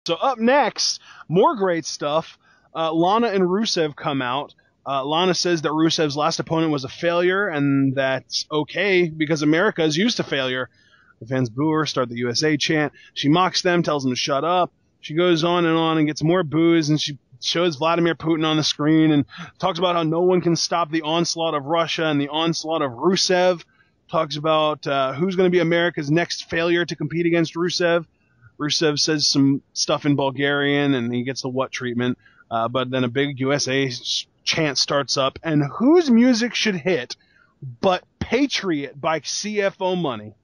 So up next, more great stuff. Lana and Rusev come out. Lana says that Rusev's last opponent was a failure, and that's okay because America is used to failure. The fans boo her, start the USA chant. She mocks them, tells them to shut up. She goes on and gets more boos, and she shows Vladimir Putin on the screen and talks about how no one can stop the onslaught of Russia and the onslaught of Rusev. Talks about who's going to be America's next failure to compete against Rusev. Rusev says some stuff in Bulgarian, and he gets the what treatment. But then a big USA chant starts up, and whose music should hit but Patriot by CFO Money?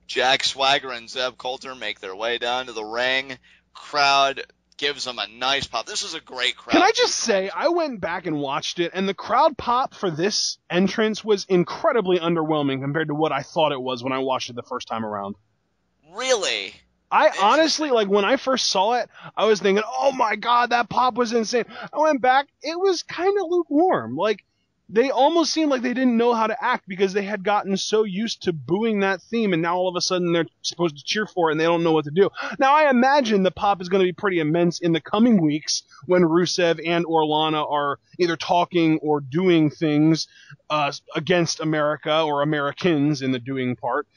Jack Swagger and Zeb Coulter make their way down to the ring. Crowd gives them a nice pop. This is a great crowd. Can I just say, I went back and watched it, and the crowd pop for this entrance was incredibly underwhelming compared to what I thought it was when I watched it the first time around. Really? I honestly, like, when I first saw it, I was thinking, oh my god, that pop was insane. I went back, it was kind of lukewarm. Like, they almost seemed like they didn't know how to act because they had gotten so used to booing that theme, and now all of a sudden they're supposed to cheer for it and they don't know what to do. Now, I imagine the pop is going to be pretty immense in the coming weeks when Rusev and Lana are either talking or doing things against America or Americans in the doing part.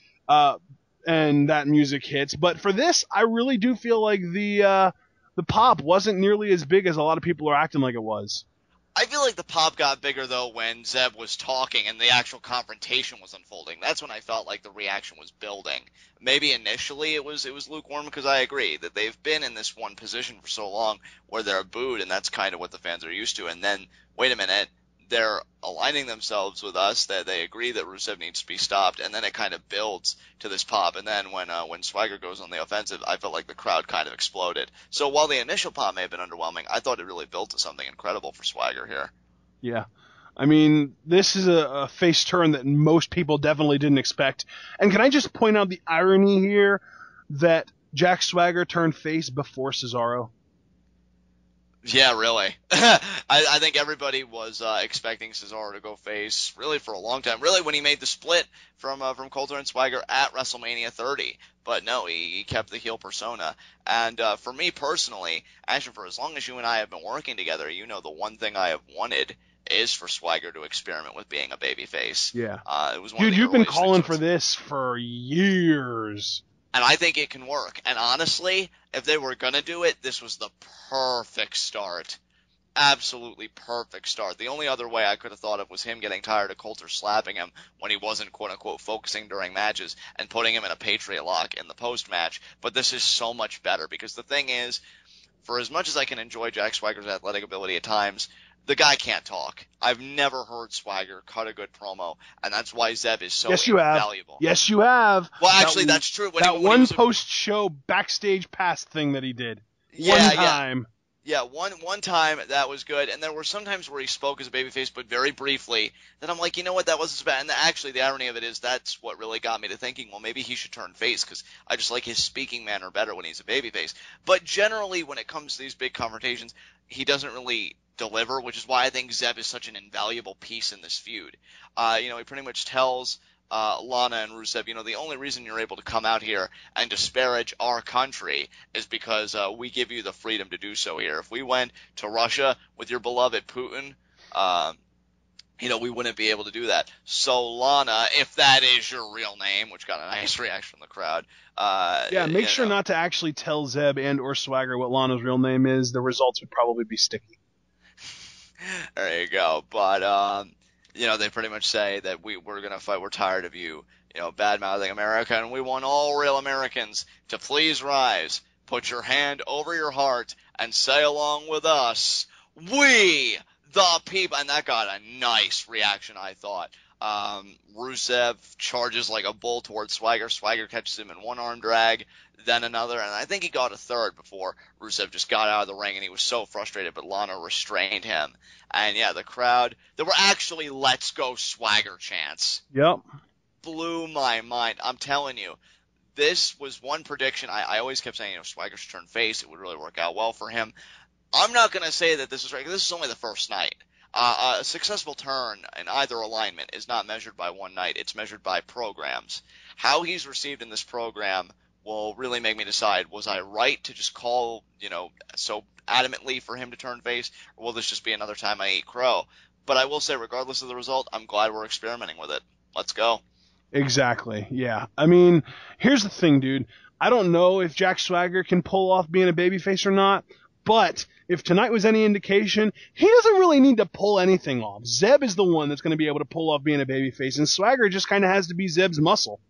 And that music hits. But for this, I really do feel like the pop wasn't nearly as big as a lot of people are acting like it was. I feel like the pop got bigger, though, when Zeb was talking and the actual confrontation was unfolding. That's when I felt like the reaction was building. Maybe initially it was lukewarm, because I agree that they've been in this one position for so long where they're booed, and that's kind of what the fans are used to. And then, wait a minute, they're aligning themselves with us, that they agree that Rusev needs to be stopped, and then it kind of builds to this pop. And then when Swagger goes on the offensive, I felt like the crowd kind of exploded. So while the initial pop may have been underwhelming, I thought it really built to something incredible for Swagger here. Yeah. I mean, this is a face turn that most people definitely didn't expect. And can I just point out the irony here that Jack Swagger turned face before Cesaro? Yeah, really. I think everybody was expecting Cesaro to go face really for a long time. Really, when he made the split from Coulter and Swagger at WrestleMania 30. But no, he kept the heel persona. And for me personally, actually for as long as you and I have been working together, you know the one thing I have wanted is for Swagger to experiment with being a babyface. Yeah. It was one Dude, of the you've been earliest calling things. for this for years. And I think it can work. And honestly, if they were going to do it, this was the perfect start. Absolutely perfect start. The only other way I could have thought of was him getting tired of Coulter slapping him when he wasn't, quote-unquote, focusing during matches and putting him in a Patriot lock in the post-match. But this is so much better because the thing is, for as much as I can enjoy Jack Swagger's athletic ability at times, the guy can't talk. I've never heard Swagger cut a good promo, and that's why Zeb is so invaluable. Yes, you have. Well, actually, that's true. That one post-show backstage pass thing that he did. Yeah, one time. Yeah, one time that was good, and there were some times where he spoke as a babyface, but very briefly, that I'm like, you know what, that wasn't so bad. And actually, the irony of it is that's what really got me to thinking, well, maybe he should turn face, because I just like his speaking manner better when he's a babyface. But generally, when it comes to these big confrontations, he doesn't really deliver, which is why I think Zeb is such an invaluable piece in this feud. He pretty much tells Lana and Rusev, the only reason you're able to come out here and disparage our country is because we give you the freedom to do so here. If we went to Russia with your beloved Putin, we wouldn't be able to do that. So Lana, if that is your real name, which got a nice reaction from the crowd. Make sure not to actually tell Zeb and or Swagger what Lana's real name is. The results would probably be sticky. There you go. But, they pretty much say that we're going to fight. We're tired of you, bad-mouthing America, and we want all real Americans to please rise, put your hand over your heart, and say along with us, we the people. And that got a nice reaction, I thought. Rusev charges like a bull towards Swagger. Swagger catches him in one arm drag, then another, and I think he got a third before Rusev just got out of the ring, and he was so frustrated, but Lana restrained him. And yeah, the crowd, there were actually "Let's Go Swagger" chants. Yep. Blew my mind. I'm telling you, this was one prediction. I always kept saying, Swagger should turn face. It would really work out well for him. I'm not going to say that this is right, 'cause this is only the first night. A successful turn in either alignment is not measured by one night. It's measured by programs. How he's received in this program will really make me decide, was I right to just call, so adamantly for him to turn face, or will this just be another time I eat crow? But I will say, regardless of the result, I'm glad we're experimenting with it. Let's go. Exactly. Yeah. I mean, here's the thing, dude. I don't know if Jack Swagger can pull off being a babyface or not, but if tonight was any indication, he doesn't really need to pull anything off. Zeb is the one that's going to be able to pull off being a babyface, and Swagger just kind of has to be Zeb's muscle.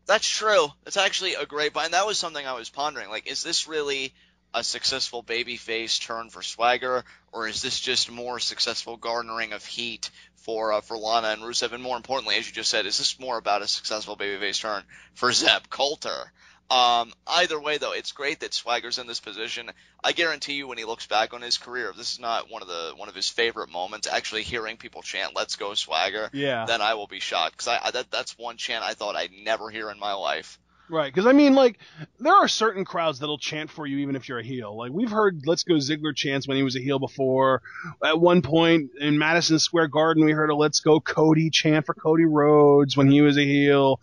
That's true. That's actually a great point. And that was something I was pondering. Like, is this really a successful babyface turn for Swagger, or is this just more successful garnering of heat for Lana and Rusev? And more importantly, as you just said, is this more about a successful babyface turn for Zeb Coulter? Either way, though, it's great that Swagger's in this position. I guarantee you, when he looks back on his career, if this is not one of his favorite moments, actually hearing people chant "Let's go Swagger," Yeah. then I will be shocked, because that's one chant I thought I'd never hear in my life. Right, because I mean, like, there are certain crowds that'll chant for you even if you're a heel. Like, we've heard "Let's Go Ziggler" chants when he was a heel before. At one point in Madison Square Garden, we heard a "Let's Go Cody" chant for Cody Rhodes when he was a heel.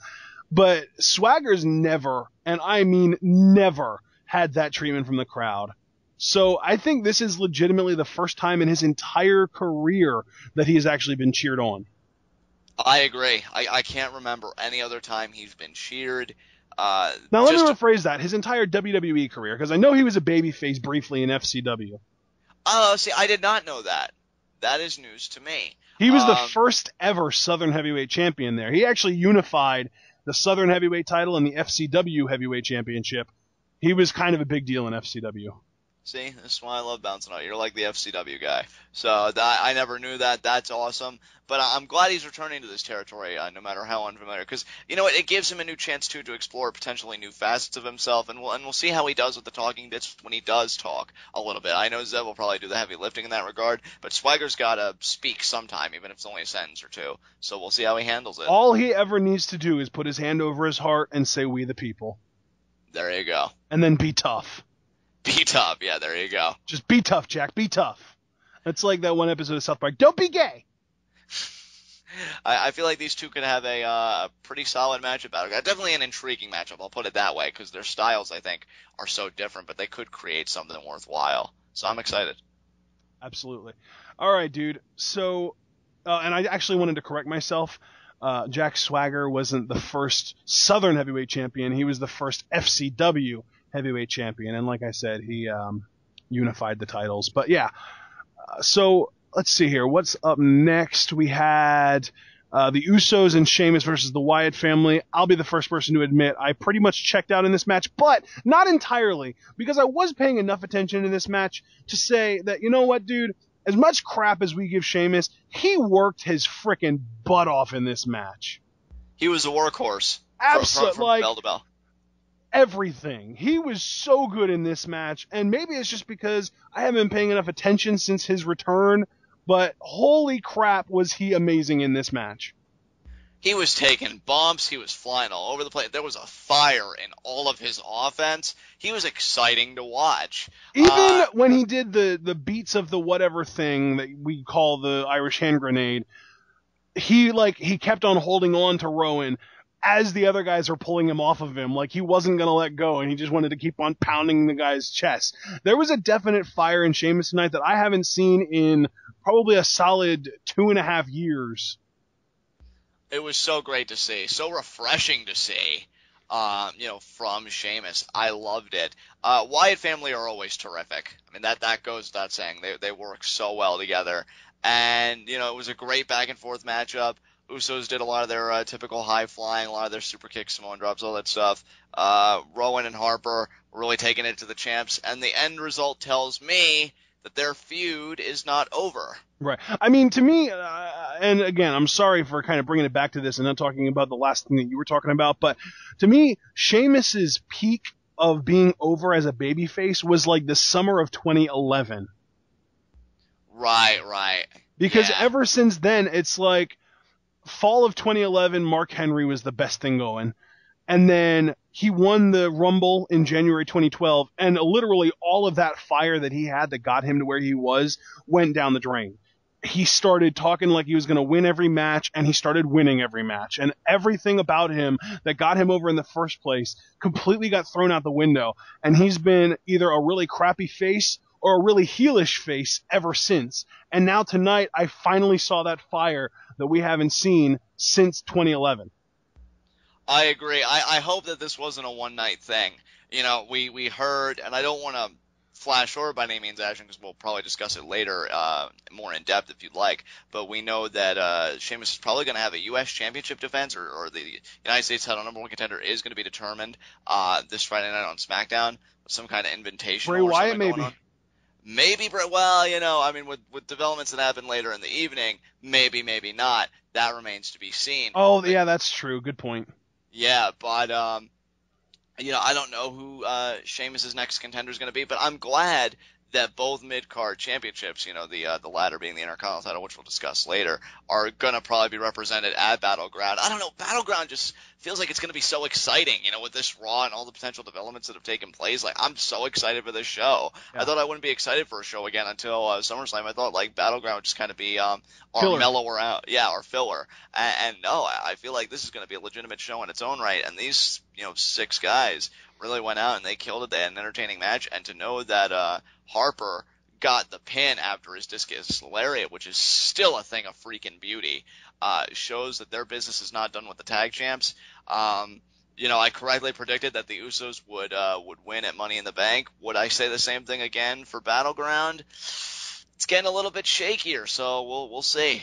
But Swagger's never, and I mean never, had that treatment from the crowd. So I think this is legitimately the first time in his entire career that he has actually been cheered on. I agree. I can't remember any other time he's been cheered. Now let me rephrase that. His entire WWE career, because I know he was a babyface briefly in FCW. Oh, see, I did not know that. That is news to me. He was the first ever Southern Heavyweight Champion there. He actually unified the Southern Heavyweight title and the FCW Heavyweight Championship. He was kind of a big deal in FCW. See, this is why I love bouncing out. You're like the FCW guy. So I never knew that. That's awesome. But I'm glad he's returning to this territory, no matter how unfamiliar. Because, you know what, it gives him a new chance, too, to explore potentially new facets of himself. And we'll see how he does with the talking bits when he does talk a little bit. I know Zeb will probably do the heavy lifting in that regard. But Swagger's got to speak sometime, even if it's only a sentence or two. So we'll see how he handles it. All he ever needs to do is put his hand over his heart and say, "We the people." There you go. And then be tough. Be tough. Yeah, there you go. Just be tough, Jack. Be tough. That's like that one episode of South Park. Don't be gay. I feel like these two could have a pretty solid matchup. Definitely an intriguing matchup, I'll put it that way, because their styles, I think, are so different, but they could create something worthwhile. So I'm excited. Absolutely. All right, dude. So, and I actually wanted to correct myself. Jack Swagger wasn't the first Southern Heavyweight Champion. He was the first FCW Heavyweight Champion. And like I said, he unified the titles. But yeah, so let's see here. What's up next? We had the Usos and Sheamus versus the Wyatt family. I'll be the first person to admit I pretty much checked out in this match, but not entirely, because I was paying enough attention to this match to say that, you know what, dude? As much crap as we give Sheamus, he worked his frickin' butt off in this match. He was a workhorse. Absolutely. From like, bell to bell. Everything. He was so good in this match, and maybe it's just because I haven't been paying enough attention since his return, but holy crap was he amazing in this match. He was taking bumps. He was flying all over the place. There was a fire in all of his offense. He was exciting to watch. Even when he did the beats of the whatever thing that we call the Irish hand grenade, he kept on holding on to Rowan as the other guys are pulling him off of him. Like, he wasn't going to let go, and he just wanted to keep on pounding the guy's chest. There was a definite fire in Sheamus tonight that I haven't seen in probably a solid 2.5 years. It was so great to see, so refreshing to see, from Sheamus. I loved it. Wyatt family are always terrific. I mean, that goes without saying. They work so well together. And, it was a great back and forth matchup. Usos did a lot of their typical high flying, a lot of their super kicks, Samoan drops, all that stuff. Rowan and Harper were really taking it to the champs. And the end result tells me that their feud is not over. Right. I mean, to me, and again, I'm sorry for kind of bringing it back to this and not talking about the last thing that you were talking about, but to me, Sheamus's peak of being over as a babyface was like the summer of 2011. Right. Because ever since then, it's like fall of 2011, Mark Henry was the best thing going. And then he won the Rumble in January 2012, and literally all of that fire that he had that got him to where he was went down the drain. he started talking like he was going to win every match, and he started winning every match. And everything about him that got him over in the first place completely got thrown out the window. And he's been either a really crappy face or a really heelish face ever since. And now tonight, I finally saw that fire that we haven't seen since 2011. I agree. I hope that this wasn't a one-night thing. You know, we heard, and I don't want to flash forward by any means, Ashton, because we'll probably discuss it later, more in depth if you'd like. But we know that Sheamus is probably going to have a U.S. Championship defense, or the United States title number one contender is going to be determined this Friday night on SmackDown with some kind of invitational Bray or Wyatt, something maybe. going on. Maybe, well, you know, I mean, with developments that happen later in the evening, maybe not. That remains to be seen. Oh, But yeah, that's true. Good point. yeah, but you know, I don't know who Sheamus' next contender is going to be, but I'm glad that both mid-card championships, you know, the latter being the Intercontinental title, which we'll discuss later, are going to probably be represented at Battleground. I don't know, Battleground just feels like it's going to be so exciting, you know, with this Raw and all the potential developments that have taken place. Like, I'm so excited for this show. Yeah. I thought I wouldn't be excited for a show again until SummerSlam. I thought, like, Battleground would just kind of be our Filler. mellower out, yeah, our filler. And no, I feel like this is going to be a legitimate show in its own right, and these, you know, 6 guys really went out and they killed it. They had an entertaining match, and to know that Harper got the pin after his discus lariat, which is still a thing of freaking beauty, shows that their business is not done with the tag champs. You know, I correctly predicted that the Usos would win at Money in the Bank. Would I say the same thing again for Battleground? It's getting a little bit shakier, so we'll see.